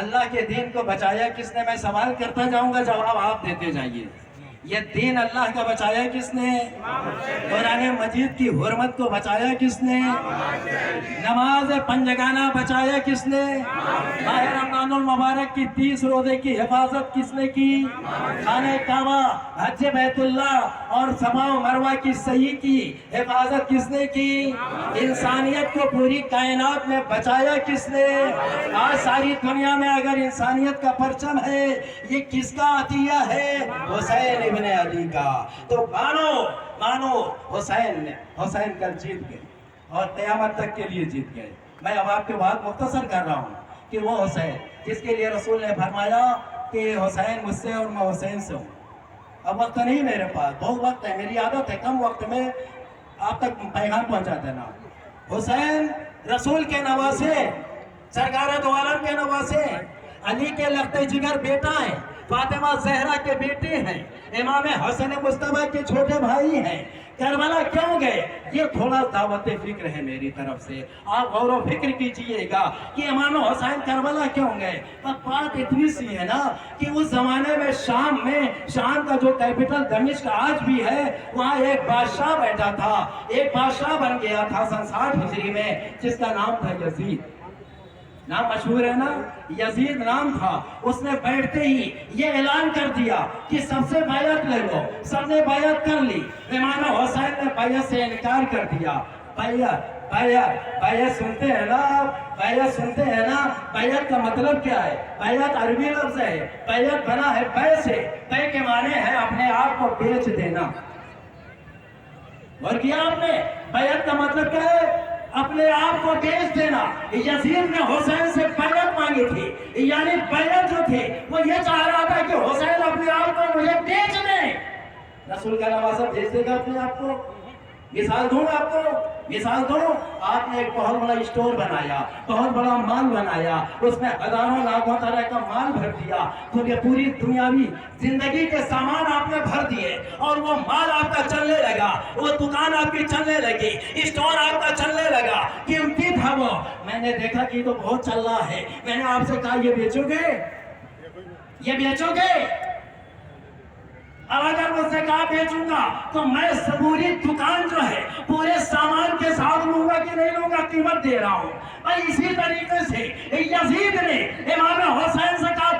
اللہ کے دین کو بچایا کس نے؟ میں سوال کرتا جاؤں گا، جواب آپ دیتے جائیے۔ یہ دین اللہ کا بچایا کس نے؟ قرآن مجید کی حرمت کو بچایا کس نے؟ نماز پنجگانہ بچایا کس نے؟ ماہ رمضان المبارک کی 30 روزے کی حفاظت کس نے کی؟ خانہ کعبہ، حج بیت اللہ اور صفا و مروہ کی صحیح کی حفاظت کس نے کی؟ انسانیت کو پوری کائنات میں بچایا کس نے؟ آج ساری دنیا میں اگر انسانیت کا پرچم ہے، یہ کس کا عطیہ ہے؟ حسین ابن علی کا۔ تو مانو حسین کل جیت گئے اور قیامت تک کے لیے جیت گئے۔ میں اب آپ کے بات مختصر کر رہا ہوں کہ وہ حسین جس کے لیے رسول نے فرمایا کہ حسین مجھ سے اور میں حسین سے ہوں۔ اب وقت نہیں میرے پاس، بہت وقت ہے، میری عادت ہے کم وقت میں آپ تک پیغام پہنچا دینا۔ حسین رسول کے نواسے، سرکار دو عالم کے نواسے، علی کے لخت جگر بیٹا ہیں، فاطمہ زہرا کے بیٹے ہیں، امام حسن مصطفیٰ کے چھوٹے بھائی ہیں۔ کربلا کیوں گئے؟ یہ تھوڑا دعوت فکر ہے میری طرف سے، آپ غور و فکر کیجئے گا کہ امام حسین کربلا کیوں گئے۔ بات اتنی سی ہے نا کہ اس زمانے میں شام کا جو کیپٹل دمشق آج بھی ہے، وہاں ایک بادشاہ بیٹھا تھا، ایک بادشاہ بن گیا تھا سن 60 ہجری میں، جس کا نام تھا یزید۔ نام مشہور ہے نا، یزید نام تھا۔ اس نے بیٹھتے ہی یہ اعلان کر دیا کہ سب سے بیعت لے لو۔ سب نے بیعت کر لی، امام حسین نے بیعت سے انکار کر دیا۔ بیعت سنتے ہیں نا، بیعت کا مطلب کیا ہے؟ بیعت عربی لفظ ہے، بیعت بنا ہے بے سے، بے کے معنی ہے اپنے آپ کو بیچ دینا۔ اور کیا آپ نے؟ بیعت کا مطلب کیا ہے؟ اپنے آپ کو بیچ دینا۔ یزید نے حسین سے بیعت مانگی تھی، یعنی بیعت جو تھی وہ یہ چاہ رہا تھا کہ حسین اپنے آپ کو مجھے بیچ دیں۔ رسول کا نواسہ بیچ دے گا اپنے آپ کو؟ مثال دوں آپ کو، مثال دوں، آپ نے ایک بہت بڑا اسٹور بنایا، بہت بڑا مال بنایا، اس میں ہزاروں لاکھوں طرح کا مال بھر دیا، تو یہ پوری دنیاوی زندگی کے سامان آپ نے بھر دیے اور وہ مال آپ کا چلنے لگا، وہ دکان آپ کی چلنے لگی، اسٹور آپ کا چلنے لگا، قیمتی تھا وہ۔ میں نے دیکھا کہ تو بہت چل رہا ہے، میں نے آپ سے کہا یہ بیچو گے؟ یہ بیچو گے؟ اب اگر مجھ سے کہا بیچوں گا تو میں پوری دکان جو ہے پورے سامان کے ساتھ لوں گا کہ نہیں لوں گا؟ قیمت دے رہا ہوں۔ اور اسی طریقے سے یزید نے امام حسین سے کہا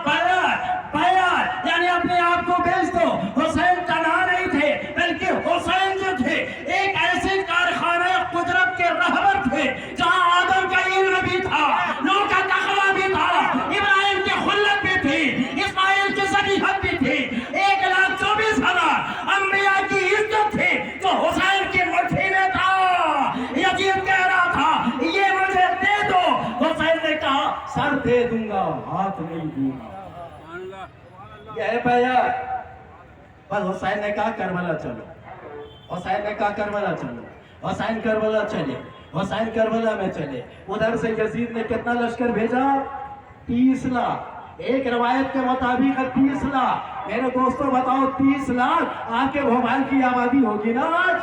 بیعت، یعنی اپنے آپ کو بیچ دو۔ حسین تنہا نہیں تھے، بلکہ حسین جو تھے ایک ایسے کارخانہ قدرت کے رہبر تھے جہاں آدم کا علم بھی تھا، نوح کا تقویٰ بھی تھا، ابراہیم کی خلت بھی تھی، اسماعیل کی صدیقت بھی تھی، 1,24,000 انبیاء کی عزت تھی جو حسین کی مٹھی میں تھا۔ یزید کہہ رہا تھا یہ مجھے دے دو، حسین نے کہا سر دے دوں گا، ہاتھ نہیں دوں گا۔ یہ ہے بیعت۔ بس حسین نے کہا کربلا چلو، حسین نے کہا کربلا چلو، حسین کربلا چلے، حسین کربلا میں چلے۔ ادھر سے یزید نے کتنا لشکر بھیجا؟ 30 لاکھ۔ ایک روایت کے مطابق 30 لاکھ۔ میرے دوستوں بتاؤ 30 لاکھ آپ کے بھوپال کی آبادی ہوگی نا آج؟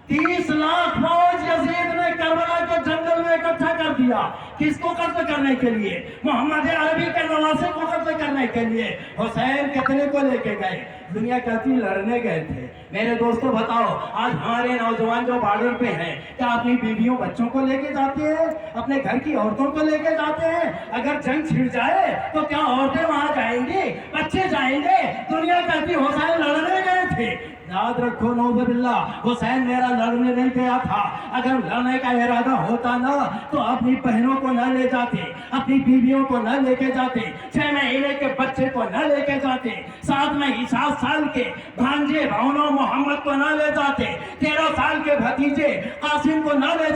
30 لاکھ فوج یزید نے کربلا کے جنگل میں اکٹھا کر دیا۔ کس کو قتل کرنے کے لیے؟ محمد عربی کے نواسے کو قتل کرنے کے لیے۔ حسین کتنے کو لے کے گئے؟ دنیا کہتی لڑنے گئے تھے۔ میرے دوستوں بتاؤ آج ہمارے نوجوان جو بارڈر پہ ہیں کیا اپنی بیویوں بچوں کو لے کے جاتے ہیں؟ اپنے گھر کی عورتوں کو لے کے جاتے ہیں؟ اگر جنگ چھڑ جائے تو کیا عورتیں وہاں جائیں گی؟ بچے جائیں گے؟ دنیا کہتی حسین لڑنے گئے تھے۔ یاد رکھو نعوذ باللہ حسین میرا لڑنے نہیں گیا تھا۔ اگر لڑنے کا ارادہ ہوتا نا تو اپنی بہنوں کو نہ لے جاتے، اپنی بیویوں کو نہ لے کے جاتے، 6 مہینے کے بچے کو نہ لے کے جاتے، 7 سال کے بھانجے بھاؤنوں محمد کو نہ لے جاتے، 13 سال کے بھتیجے قاسم کو نہ لے جاتے۔